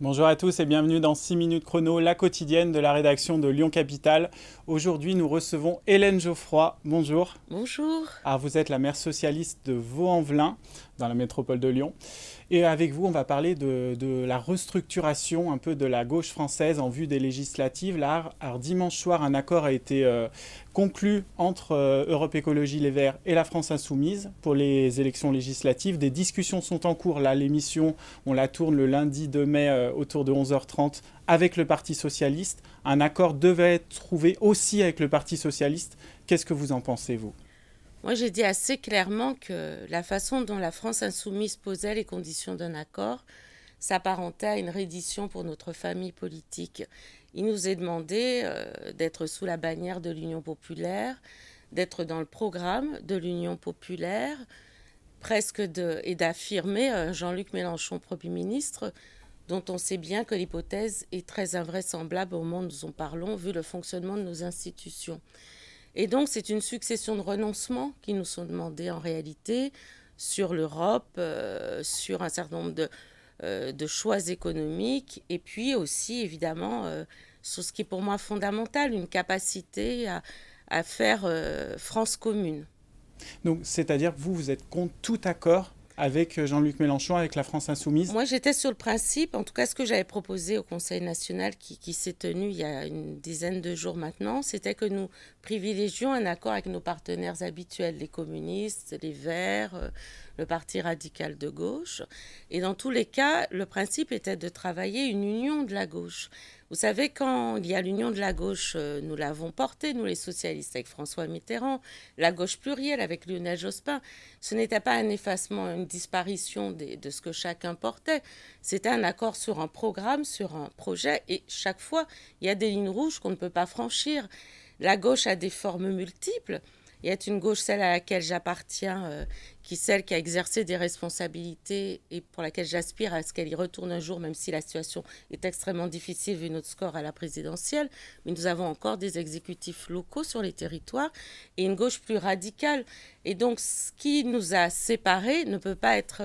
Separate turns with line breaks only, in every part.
Bonjour à tous et bienvenue dans 6 minutes chrono, la quotidienne de la rédaction de Lyon Capitale. Aujourd'hui, nous recevons Hélène Geoffroy. Bonjour.
Bonjour.
Alors, vous êtes la maire socialiste de Vaux-en-Velin, dans la métropole de Lyon. Et avec vous, on va parler de la restructuration un peu de la gauche française en vue des législatives. Là, alors, dimanche soir, un accord a été conclu entre Europe Écologie Les Verts et la France Insoumise pour les élections législatives. Des discussions sont en cours. Là, l'émission, on la tourne le lundi 2 mai autour de 11h30 avec le Parti Socialiste. Un accord devait être trouvé aussi avec le Parti Socialiste. Qu'est-ce que vous en pensez, vous ?
Moi, j'ai dit assez clairement que la façon dont la France insoumise posait les conditions d'un accord s'apparentait à une reddition pour notre famille politique. Il nous est demandé d'être sous la bannière de l'Union populaire, d'être dans le programme de l'Union populaire, et d'affirmer Jean-Luc Mélenchon, Premier ministre, dont on sait bien que l'hypothèse est très invraisemblable au moment où nous en parlons, vu le fonctionnement de nos institutions. Et donc, c'est une succession de renoncements qui nous sont demandés en réalité sur l'Europe, sur un certain nombre de choix économiques, et puis aussi, évidemment, sur ce qui est pour moi fondamental, une capacité à faire France commune.
Donc, c'est-à-dire que vous êtes contre tout accord avec Jean-Luc Mélenchon, avec la France Insoumise ?
Moi, j'étais sur le principe, en tout cas ce que j'avais proposé au Conseil national qui s'est tenu il y a une dizaine de jours maintenant, c'était que nous privilégions un accord avec nos partenaires habituels, les communistes, les Verts, le Parti radical de gauche. Et dans tous les cas, le principe était de travailler une union de la gauche. Vous savez, quand il y a l'union de la gauche, nous l'avons portée, nous les socialistes, avec François Mitterrand, la gauche plurielle avec Lionel Jospin. Ce n'était pas un effacement, une disparition de ce que chacun portait. C'était un accord sur un programme, sur un projet. Et chaque fois, il y a des lignes rouges qu'on ne peut pas franchir. La gauche a des formes multiples. Il y a une gauche, celle à laquelle j'appartiens, celle qui a exercé des responsabilités et pour laquelle j'aspire à ce qu'elle y retourne un jour, même si la situation est extrêmement difficile vu notre score à la présidentielle. Mais nous avons encore des exécutifs locaux sur les territoires et une gauche plus radicale. Et donc, ce qui nous a séparés ne peut pas être,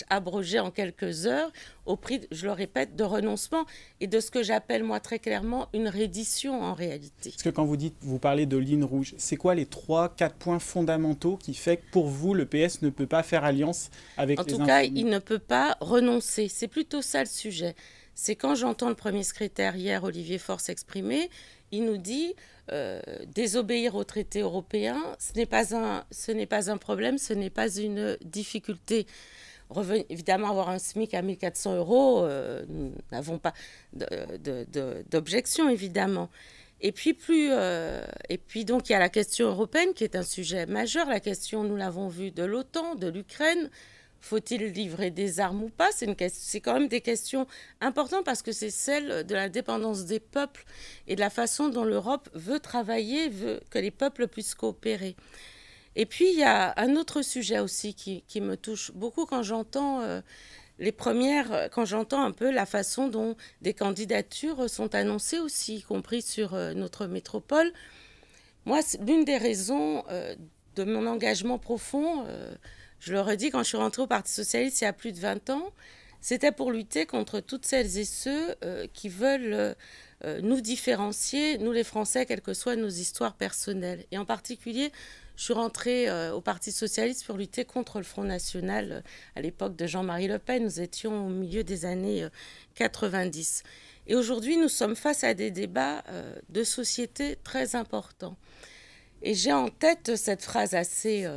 abrogé en quelques heures au prix, je le répète, de renoncement et de ce que j'appelle, moi, très clairement, une reddition en réalité.
Parce que quand vous parlez de ligne rouge, c'est quoi les 3-4 points fondamentaux qui fait que pour vous, le PS ne peut pas faire alliance avec les Insoumis ?
En tout cas, il ne peut pas renoncer. C'est plutôt ça le sujet. C'est quand j'entends le premier secrétaire hier, Olivier Faure, s'exprimer, il nous dit désobéir au traité européen, ce n'est pas un problème, ce n'est pas une difficulté. Évidemment, avoir un SMIC à 1 400 €, nous n'avons pas d'objection, évidemment. Et puis, donc, il y a la question européenne qui est un sujet majeur. La question, nous l'avons vu, de l'OTAN, de l'Ukraine. Faut-il livrer des armes ou pas ? C'est quand même des questions importantes parce que c'est celle de la dépendance des peuples et de la façon dont l'Europe veut travailler, veut que les peuples puissent coopérer. Et puis, il y a un autre sujet aussi qui me touche beaucoup quand j'entends quand j'entends un peu la façon dont des candidatures sont annoncées aussi, y compris sur notre métropole. Moi, l'une des raisons de mon engagement profond, je le redis, quand je suis rentrée au Parti socialiste il y a plus de 20 ans, c'était pour lutter contre toutes celles et ceux qui veulent nous différencier, nous les Français, quelles que soient nos histoires personnelles. Et en particulier, je suis rentrée au Parti socialiste pour lutter contre le Front national à l'époque de Jean-Marie Le Pen. Nous étions au milieu des années 90. Et aujourd'hui, nous sommes face à des débats de société très importants. Et j'ai en tête cette phrase assez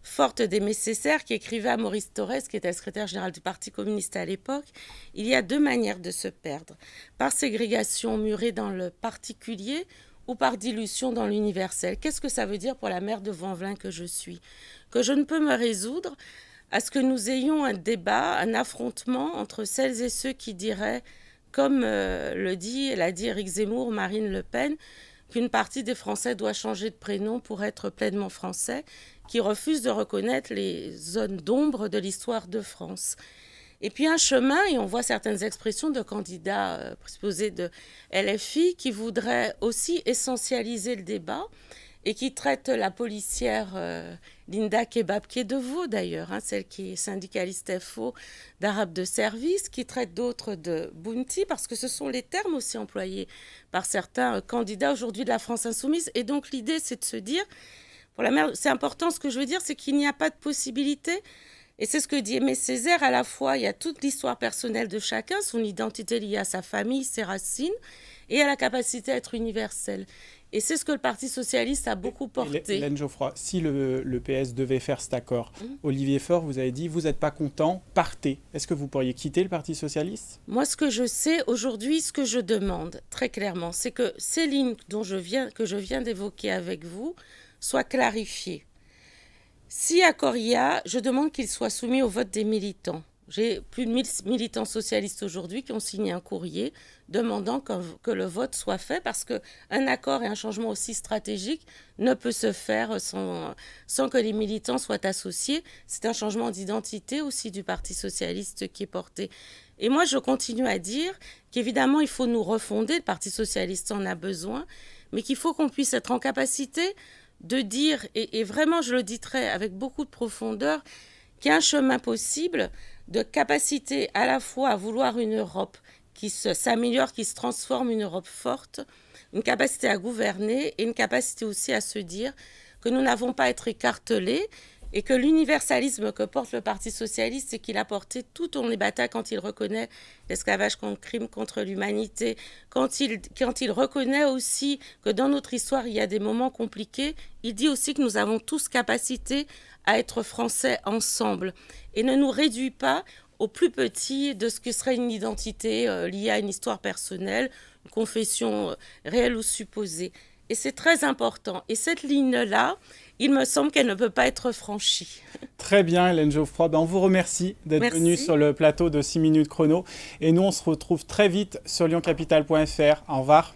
forte d'Aimé Césaire qui écrivait à Maurice Thorez, qui était le secrétaire général du Parti communiste à l'époque. Il y a deux manières de se perdre. Par ségrégation murée dans le particulier ou par dilution dans l'universel. Qu'est-ce que ça veut dire pour la maire de Vaux-en-Velin que je suis ? Que je ne peux me résoudre à ce que nous ayons un débat, un affrontement entre celles et ceux qui diraient, comme l'a dit Éric Zemmour, Marine Le Pen, qu'une partie des Français doit changer de prénom pour être pleinement français, qui refusent de reconnaître les zones d'ombre de l'histoire de France. Et puis un chemin, et on voit certaines expressions de candidats présupposés de LFI qui voudraient aussi essentialiser le débat et qui traite la policière Linda Kebab, qui est de Vaud d'ailleurs, hein, celle qui est syndicaliste FO d'Arabes de service, qui traite d'autres de bounty, parce que ce sont les termes aussi employés par certains candidats aujourd'hui de la France insoumise. Et donc l'idée, c'est de se dire, c'est important, ce que je veux dire, c'est qu'il n'y a pas de possibilité. Et c'est ce que dit Aimé Césaire, à la fois, il y a toute l'histoire personnelle de chacun, son identité liée à sa famille, ses racines, et à la capacité à être universelle. Et c'est ce que le Parti socialiste a beaucoup porté.
Hélène Geoffroy, si le PS devait faire cet accord, Olivier Faure, vous avez dit, vous n'êtes pas content, partez. Est-ce que vous pourriez quitter le Parti socialiste?
Moi, ce que je sais aujourd'hui, ce que je demande, très clairement, c'est que ces lignes que je viens d'évoquer avec vous soient clarifiées. Si accord il y a, je demande qu'il soit soumis au vote des militants. J'ai plus de 1000 militants socialistes aujourd'hui qui ont signé un courrier demandant que le vote soit fait, parce qu'un accord et un changement aussi stratégique ne peut se faire sans que les militants soient associés. C'est un changement d'identité aussi du Parti socialiste qui est porté. Et moi, je continue à dire qu'évidemment, il faut nous refonder, le Parti socialiste en a besoin, mais qu'il faut qu'on puisse être en capacité de dire, et vraiment je le dis avec beaucoup de profondeur, qu'il y a un chemin possible de capacité à la fois à vouloir une Europe qui s'améliore, qui se transforme, une Europe forte, une capacité à gouverner et une capacité aussi à se dire que nous n'avons pas à être écartelés et que l'universalisme que porte le Parti socialiste, c'est qu'il a porté tout au long des batailles quand il reconnaît l'esclavage comme crime contre l'humanité, quand il reconnaît aussi que dans notre histoire, il y a des moments compliqués, il dit aussi que nous avons tous capacité à être français ensemble et ne nous réduit pas au plus petit de ce que serait une identité liée à une histoire personnelle, une confession réelle ou supposée. Et c'est très important. Et cette ligne-là, il me semble qu'elle ne peut pas être franchie.
Très bien, Hélène Geoffroy. On vous remercie d'être venue sur le plateau de 6 minutes chrono. Et nous, on se retrouve très vite sur lyoncapital.fr. Au revoir.